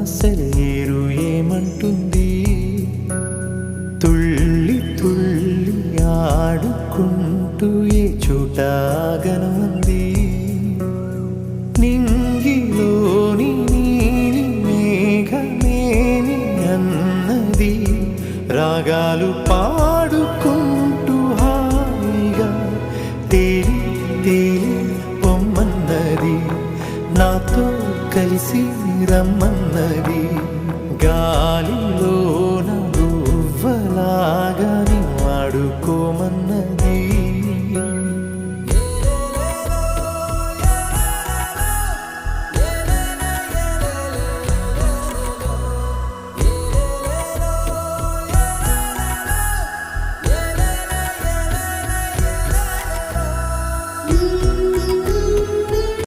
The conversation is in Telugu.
సెలయేరు ఏమంటుంది? తుళ్ళి తుళ్ళి ఆడుకుంటూ ఏ చోటాగనుంది? నింగిలోని నీలి మేఘమేమి అన్నది? రాగాలు పాడుకుంటూ హాయిగా తేలి తేలి పొమ్మన్నది, నాతో కలిసి రమ్మన్నది. గాలిలో నా గువ్వలాగా నీ ఆడుకోమన్నది.